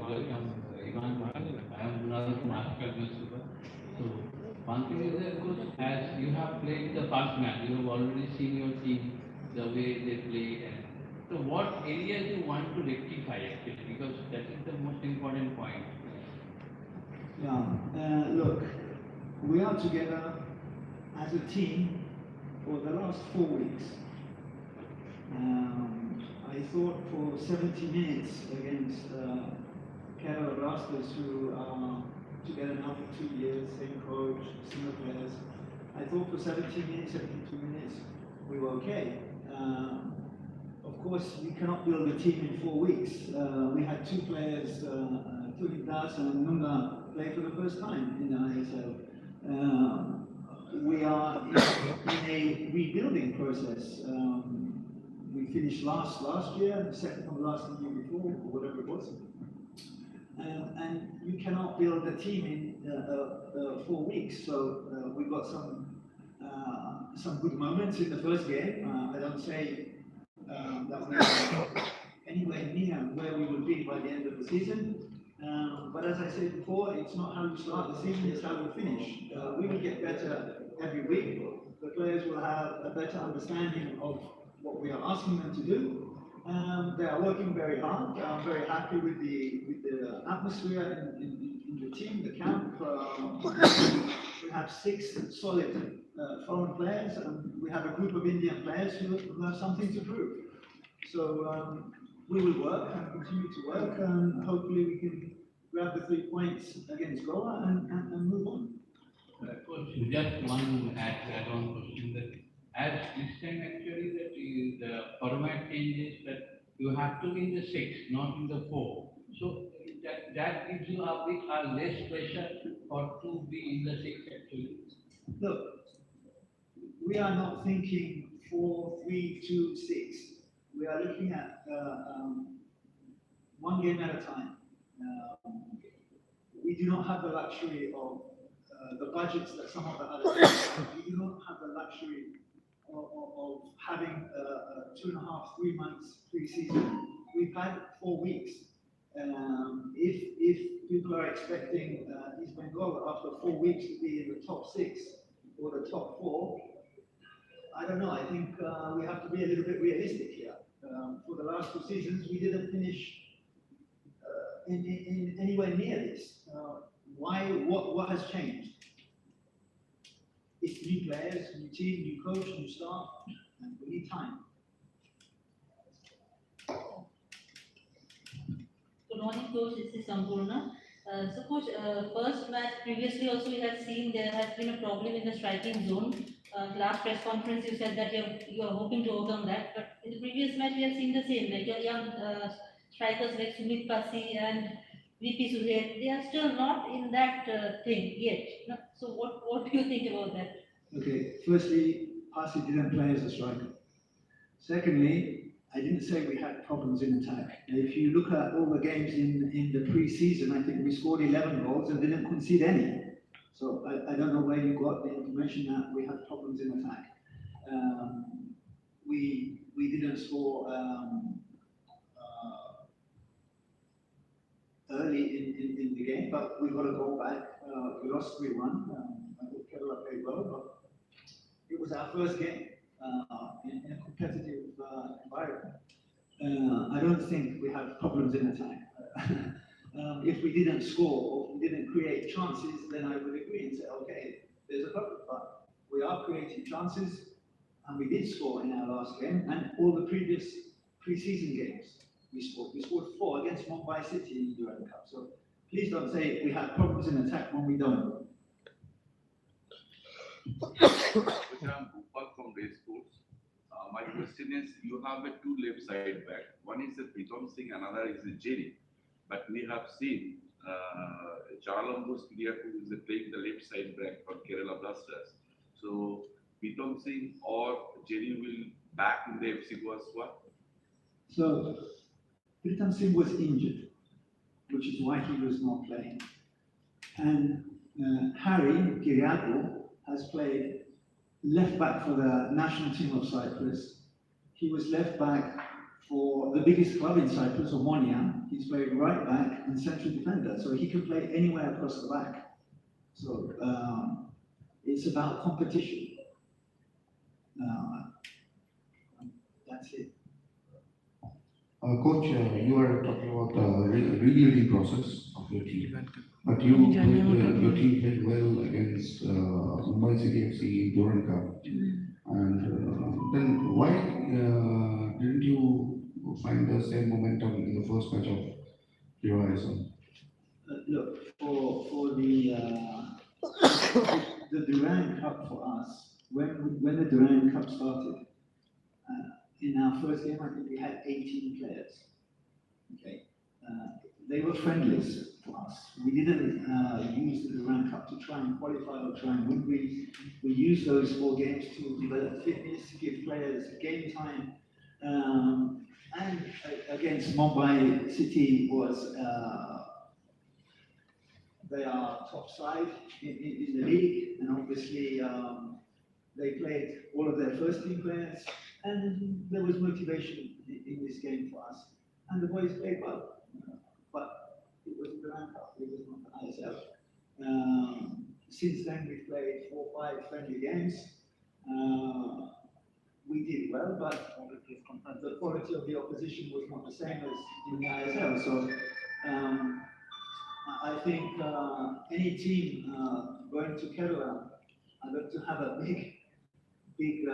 Sorry, I'm Ivan Mahal. I am another master super. So one thing is that coach, as you have played the first match, you have already seen your team, the way they play, and so what areas you want to rectify actually, because that is the most important point. Yeah, look, we are together as a team for the last 4 weeks. I thought for 70 minutes against Kerala Blasters, who are together now for 2 years, same coach, similar players. I thought for 70 minutes, 72 minutes, we were okay. Of course, you cannot build a team in 4 weeks. We had two players, Tuhit Das and Nunga, play for the first time in the ISL. We are in a rebuilding process. We finished last year, the second from last the year before, or whatever it was. And you cannot build a team in 4 weeks. So we got some good moments in the first game. I don't say that we are anywhere near where we will be by the end of the season. But as I said before, it's not how you start the season, it's how you finish. We will get better every week. The players will have a better understanding of what we are asking them to do. They are working very hard. I'm very happy with the atmosphere in the team, the camp. We have 6 solid foreign players, and we have a group of Indian players who have something to prove. So we will work and continue to work, and hopefully we can grab the 3 points against Goa and move on. Coach, just one add-on question that as this time actually that the format changes that you have to be in the 6, not in the 4. So that gives you a bit less pressure for to be in the 6 actually. Look, we are not thinking 4-3-2-6. We are looking at one game at a time. We do not have the luxury of the budgets that some of the others have. We do not have the luxury of having 2.5, 3 months pre-season. We've had 4 weeks. If people are expecting East Bengal after 4 weeks to be in the top 6 or the top 4, I don't know. I think we have to be a little bit realistic here. For the last 2 seasons, we didn't finish in anywhere near this. Why? What has changed? It's new players, new team, new coach, new staff, and we need time. Good morning, coach. This is Sampurna. So, coach, first match previously also we had seen there has been a problem in the striking zone. Last press conference you said that you are hoping to overcome that, but in the previous match we have seen the same. Like your young strikers like Sumit Pasi and VP Suhet, they are still not in that thing yet. No? So, what do you think about that? Okay, firstly, Pasi didn't play as a striker. Secondly, I didn't say we had problems in attack. If you look at all the games in the pre-season, I think we scored 11 goals and didn't concede any. So I don't know where you got the information that we had problems in attack. We didn't score early in the game, but we got a goal back. We lost 3-1. I think Kerala played well, but it was our first game in a competitive environment. I don't think we have problems in attack. If we didn't score or if we didn't create chances, then I would agree and say, okay, there's a problem. But we are creating chances, and we did score in our last game, and all the previous pre-season games we scored. We scored 4 against Mumbai City in the World Cup. So please don't say we have problems in attack when we don't. From race sports. My question is, you have a 2 left side back. One is the Pritam Singh, another is the Jerry. But we have seen Charlambos Kriya, who is playing the left side back for Kerala Blasters. So Pritam Singh or Jerry will back in the FC Goa squad. So Pritam Singh was injured, which is why he was not playing. And Harry Kyriakou has played left back for the national team of Cyprus. He was left back for the biggest club in Cyprus, Omonia. He's played right back and central defender, so he can play anywhere across the back. So it's about competition. That's it. Coach, you are talking about the rebuilding process of your team, but your team played well against Mumbai City FC Durand Cup, and then why didn't you find the same momentum in the first match of Heroism? Look, for the Durand Cup for us, when the Durand Cup started, in our first game, I think we had 18 players. Okay, they were friendlies for us. We didn't use the Durand Cup to try and qualify or try and win. We used those 4 games to develop fitness, to give players game time. And against Mumbai City was they are top side in the league, and obviously they played all of their first team players, and there was motivation in this game for us. And the boys played well, but it was the Grand Cup, it was not the ISL. Since then, we've played 4 or 5 friendly games. We did well, but the quality of the opposition was not the same as in the ISL. So I think any team going to Kerala are going to have a big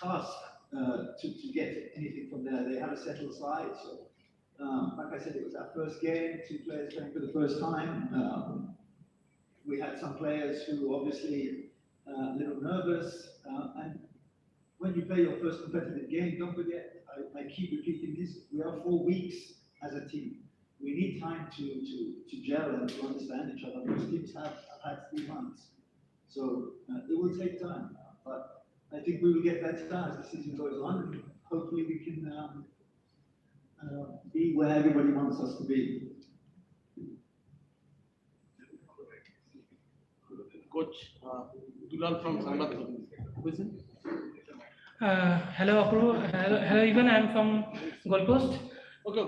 task to get anything from there. They have a settled side. So, like I said, it was our first game, 2 players playing for the first time. We had some players who were obviously a little nervous. And when you play your first competitive game, don't forget, I keep repeating this, we are 4 weeks as a team. We need time to gel and to understand each other. Most teams have had 3 months. So it will take time, but I think we will get better as the season goes on, and hopefully we can be where everybody wants us to be. Coach Dulal from Sangat. Hello, Apurva. Hello, Ivan. I'm from Gold Coast. Okay.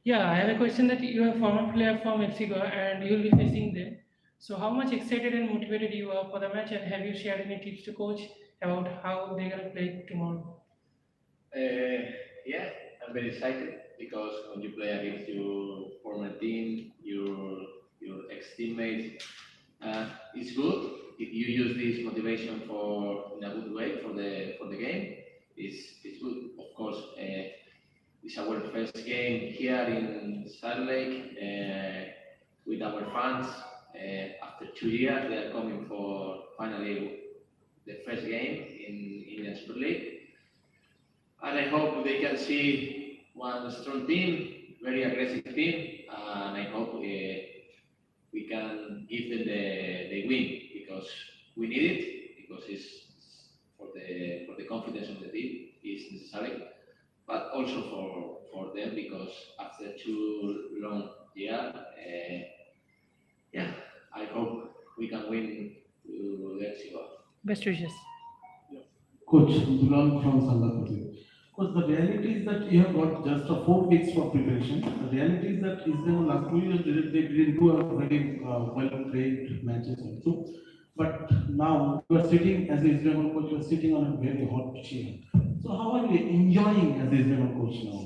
Yeah, I have a question that you are a former player from FC Goa and you will be facing them. So, how much excited and motivated you are for the match, and have you shared any tips to coach about how they're gonna play tomorrow? Yeah, I'm very excited because when you play against your former team, your ex-teammates, it's good if you use this motivation for in a good way for the game. It's good, of course. It's our first game here in Salt Lake with our fans. After 2 years, they are coming for finally the first game in the Super League. And I hope they can see one strong team, very aggressive team, and I hope we can give them the win because we need it, because it's for the confidence of the team is necessary, but also for them because after 2 long years, yeah, I hope we can win to Mexico. Best wishes. Coach Dulal from Sangat. Coach, the reality is that you have got just 4 weeks for preparation. The reality is that Israel last 2 years they didn't do a very well-played matches also. But now you are sitting as the Israel coach, you are sitting on a very hot chair. So how are you enjoying as the Israel coach now?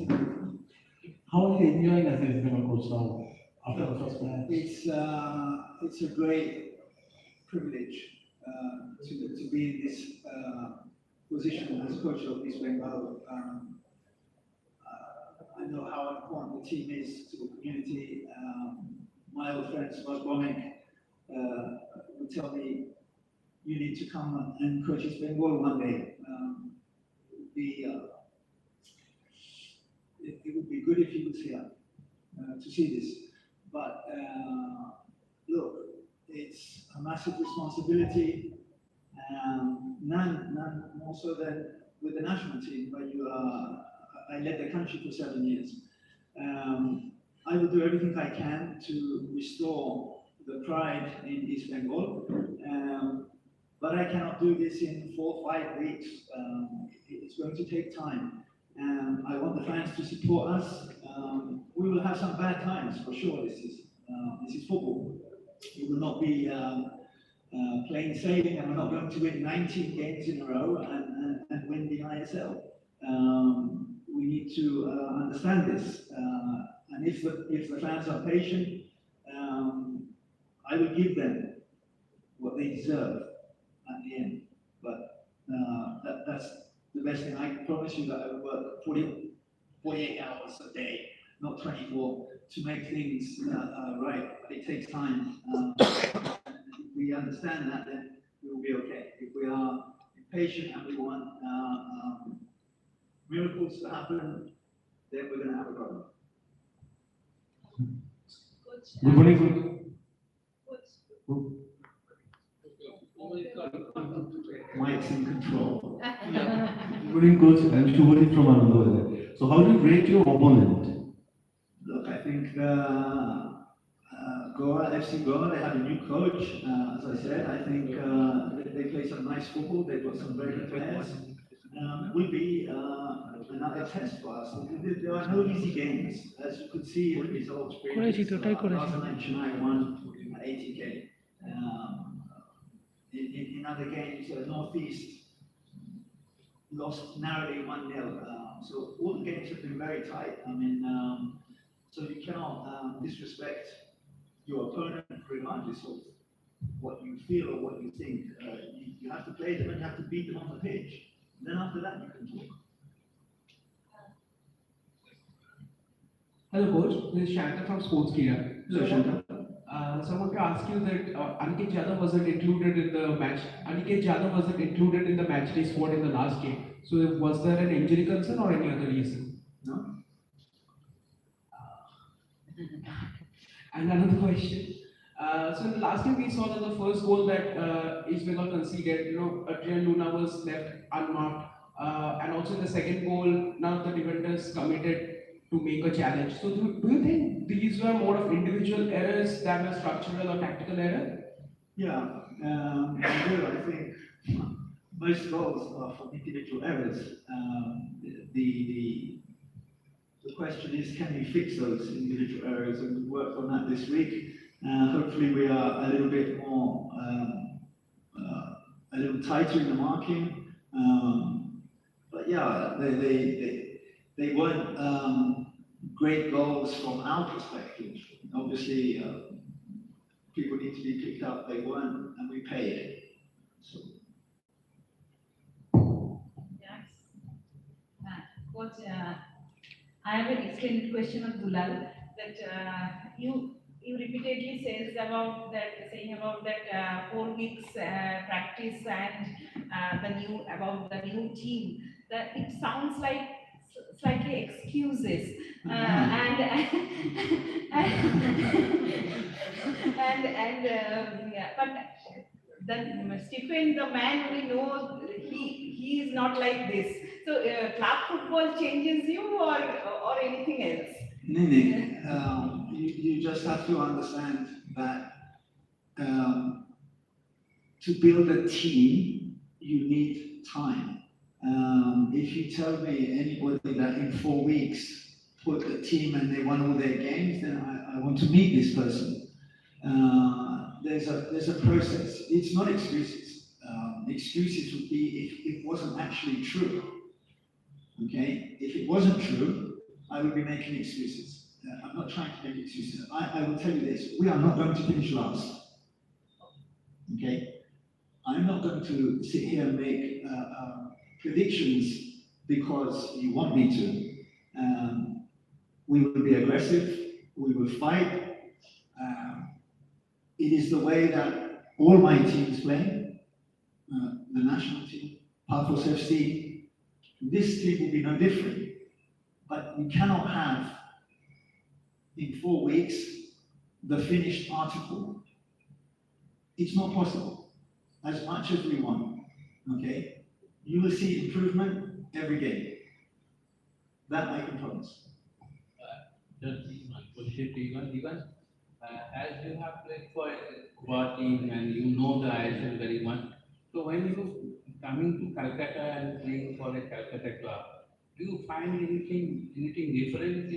How are you enjoying as the Israel coach now after the first match? It's a great privilege to be in this position as coach of East Bengal. I know how important the team is to the community. My old friend Subhash Bomik would tell me, you need to come and coach East Bengal one day. It would be good if he was here to see this. But look, it's a massive responsibility. None more so than with the national team, where I led the country for 7 years. I will do everything I can to restore the pride in East Bengal, but I cannot do this in 4 or 5 weeks. It's going to take time. I want the fans to support us. We will have some bad times for sure. This is football. We will not be plain sailing, and we're not going to win 19 games in a row and win the ISL. We need to understand this. And if the fans are patient, I will give them what they deserve at the end. But that's the best thing. I can promise you that I will work 48 hours a day, not 24, to make things right. But it takes time. If we understand that, then we will be okay. If we are impatient and we want miracles to happen, then we're going to have a problem. Good morning, coach. Mike's in control. Good morning, coach. I'm Shubhadeep from Anandavale. So how do you rate your opponent? Look, I think Goa, FC Goa, they have a new coach. As I said, I think they play some nice football. They've got some very good players. Will be another test for us. There are no easy games, as you could see in the results. Last night, Chennai won 80K. In other games, Northeast lost narrowly 1-0. So all the games have been very tight. I mean, so you cannot disrespect your opponent regardless of what you feel or what you think. You have to play them and you have to beat them on the pitch. Then after that, you can talk. Hello, coach. This is Shankar from Sportskeeda. Hello, Shankar. So I want to ask you that Aniket Yadav wasn't included in the match. Aniket Yadav wasn't included in the match day squad in the last game. So was there an injury concern or any other reason? No. And another question. So in the last game we saw that the first goal that East Bengal conceded, Adrian Luna was left unmarked. And also in the second goal, none of the defenders committed to make a challenge. So do you think these were more of individual errors than a structural or tactical error? Yeah, I do. I think most goals are from individual errors. The question is, can we fix those individual errors? And we worked on that this week. Hopefully we are a little bit more, a little tighter in the marking. But yeah, they weren't great goals from our perspective. Obviously, people need to be picked up. They weren't, and we paid. So. Yes. Coach, I have an extended question on Dulal that you repeatedly saying about that 4 weeks practice and the new team. That it sounds like slightly excuses but then Stephen, the man we know, he is not like this. So club football changes you or anything else? Nini, you just have to understand that to build a team, you need time. If you tell me anybody that in 4 weeks put a team and they won all their games, then I want to meet this person. There's a process. It's not excuses. Excuses would be if it wasn't actually true. Okay? If it wasn't true, I would be making excuses. I'm not trying to make excuses. I will tell you this, we are not going to finish last. Okay? I'm not going to sit here and make predictions because you want me to. We will be aggressive, we will fight. It is the way that all my teams play, the national team, Paphos FC. This team will be no different. But we cannot have, in 4 weeks, the finished article. It's not possible, as much as we want, okay? You will see improvement every game. That I can promise. Just one question to Ivan. As you have played for Goa team and you know the ISL very much, so when you coming to Calcutta and playing for a Calcutta club, do you find anything different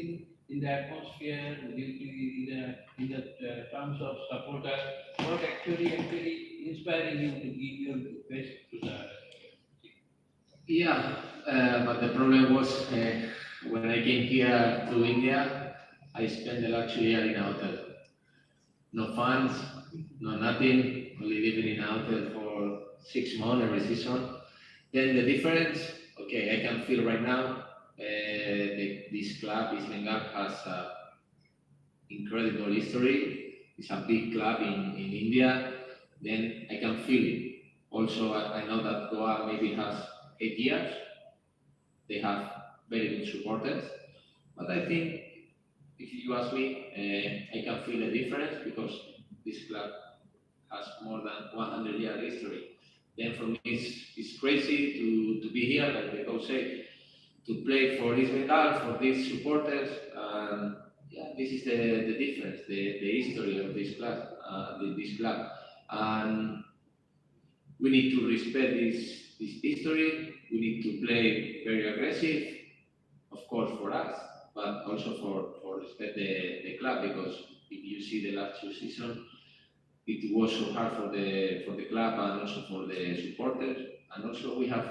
in the atmosphere, in the terms of supporters? What actually inspiring you to give your best to the Yeah, but the problem was when I came here to India, I spent the last year in a hotel. No funds, no nothing, only living in a hotel for 6 months every season. Then the difference, okay, I can feel right now, this club, this Bengal, has incredible history. It's a big club in India. Then I can feel it. Also, I know that Goa maybe has 8 years. They have very good supporters. But I think, if you ask me, I can feel a difference because this club has more than 100-year history. Then for me, it's crazy to be here, like the coach said, to play for this Bengal, for these supporters. Yeah, this is the difference, the history of this club, this club. And we need to respect this history. We need to play very aggressive, of course, for us, but also for respect the club, because if you see the last 2 seasons, it was so hard for the club and also for the supporters. And also we have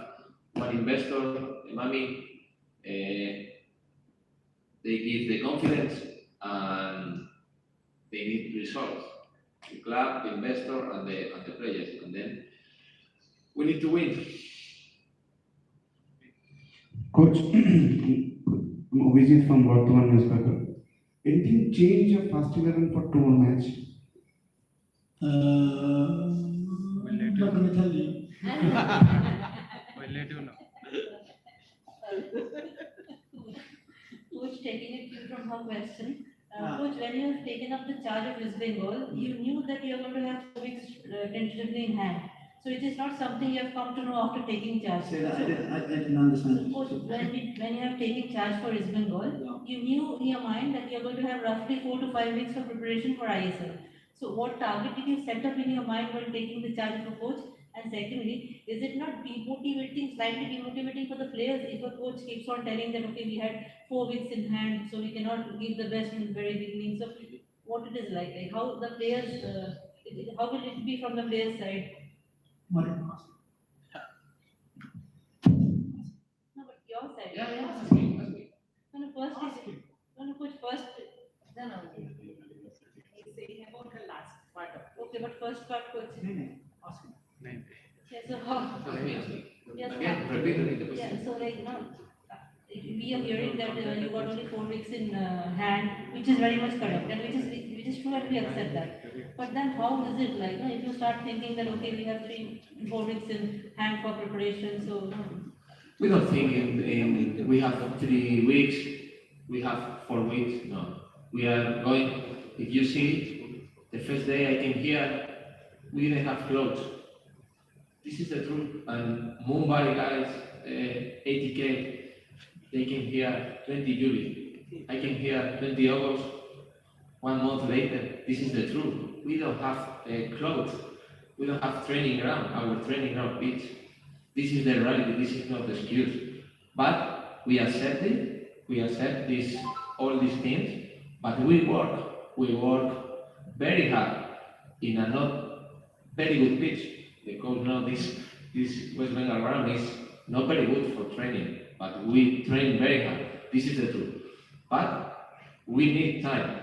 one investor, Mami, they give the confidence and they need results. The club, the investor, and the players, and then we need to win. Coach, Vijay from Bardhaman newspaper. Anything change your first 11 for two match? Not gonna tell you. We'll let you know. Coach, taking it cue from her question, Coach, when you have taken up the charge of West Bengal, you knew that you are going to have 4 weeks tentatively in hand. So it is not something you have come to know after taking charge. Say that, So, I didn't understand. Coach, when you have taken charge for West Bengal, you knew in your mind that you are going to have roughly 4 to 5 weeks of preparation for ISL. So what target did you set up in your mind when taking the charge of a coach? And secondly, is it not demotivating, slightly demotivating for the players if a coach keeps on telling them, okay, we had 4 weeks in hand, so we cannot give the best in the very beginning. So what it is like how the players, how will it be from the players' side? What? No, but your side. Yeah, ask me. No, first is, no, coach, first, no. He's saying about the last part of it. Okay, but first part, coach. Ask me. Yeah, so how? Ask me. Yes, Again, repeat the question. yeah, so we are hearing that you got only 4 weeks in hand, which is very much correct, and which is true, and we accept that. But then how is it like, if you start thinking that, okay, we have 4 weeks in hand for preparation, so, We don't think we have 3 weeks, we have 4 weeks, no. We are going, if you see, the first day I came here, we didn't have clothes. This is the truth. And Mumbai guys, 80K, they came here 20 July. I came here 20 August, 1 month later. This is the truth. We don't have clothes. We don't have training ground, our training ground pitch. This is the reality, this is not the excuse. But we accept it, we accept all these things, but we work very hard in a not very good pitch. The coach knows this West Bengal ground is not very good for training, but we train very hard. This is the truth. But we need time,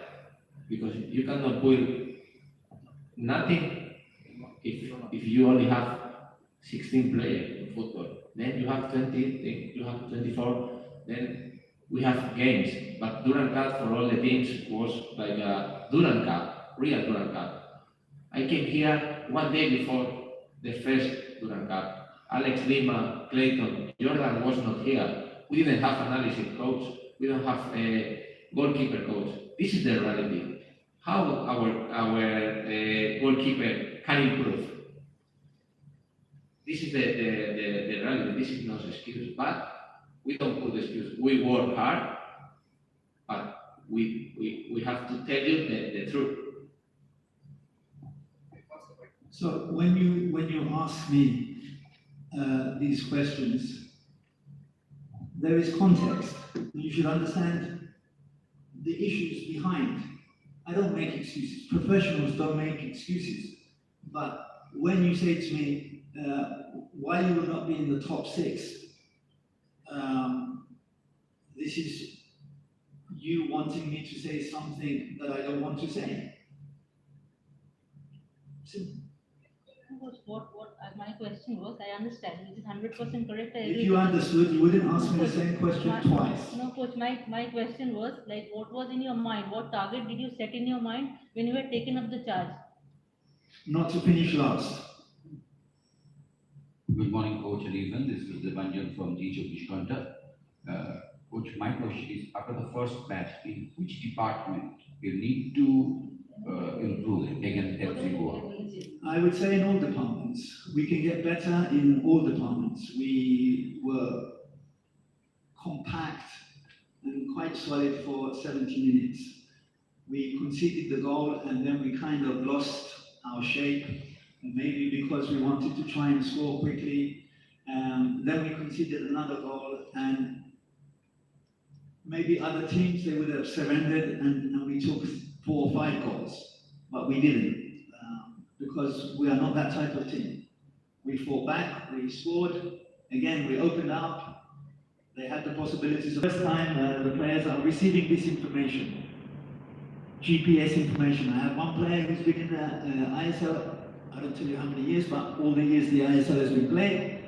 because you cannot build nothing if you only have 16 players in football. Then you have 20, then you have 24, then we have games. But Durand Cup for all the teams was like a Durand Cup, real Durand Cup. I came here 1 day before the first Durand Cup. Alex Lima, Clayton, Jordan was not here. We didn't have analysis coach. We don't have a goalkeeper coach. This is the reality. How our goalkeeper can improve? This is the reality. This is not an excuse. But we don't put excuse. We work hard, but we have to tell you the truth. So when you ask me these questions, there is context. You should understand the issues behind. I don't make excuses. Professionals don't make excuses. But when you say to me, why you will not be in the top 6, this is you wanting me to say something that I don't want to say. Simple. My question was, I understand, which is 100% correct, I agree. If you understood, you wouldn't ask me the same question twice. No, coach, my question was, like, what was in your mind? What target did you set in your mind when you were taken up the charge? Not to finish last. Good morning, Coach and Ethan. This is Debanjan from Teacher Vishkanta. Coach, my question is, after the first match, in which department you need to improve against FC Goa? I would say in all departments. We can get better in all departments. We were compact and quite solid for 70 minutes. We conceded the goal and then we kind of lost our shape, maybe because we wanted to try and score quickly. Then we conceded another goal, and maybe other teams, they would have surrendered and we took 4 or 5 goals, but we didn't. Because we are not that type of team. We fought back, we scored, again, we opened up, they had the possibilities. The first time the players are receiving this information, GPS information. I have one player who's been in the ISL, I don't tell you how many years, but all the years the ISL has been played,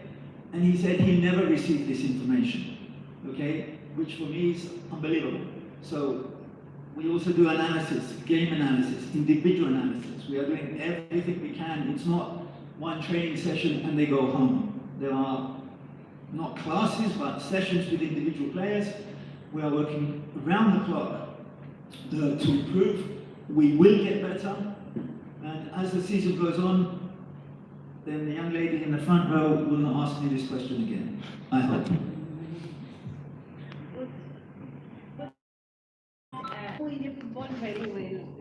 and he said he never received this information, okay? Which for me is unbelievable. So we also do analysis, game analysis, individual analysis. We are doing everything we can. It's not one training session and they go home. There are not classes, but sessions with individual players. We are working around the clock to improve. We will get better. And as the season goes on, then the young lady in the front row will not ask me this question again. I hope. Indian football very well.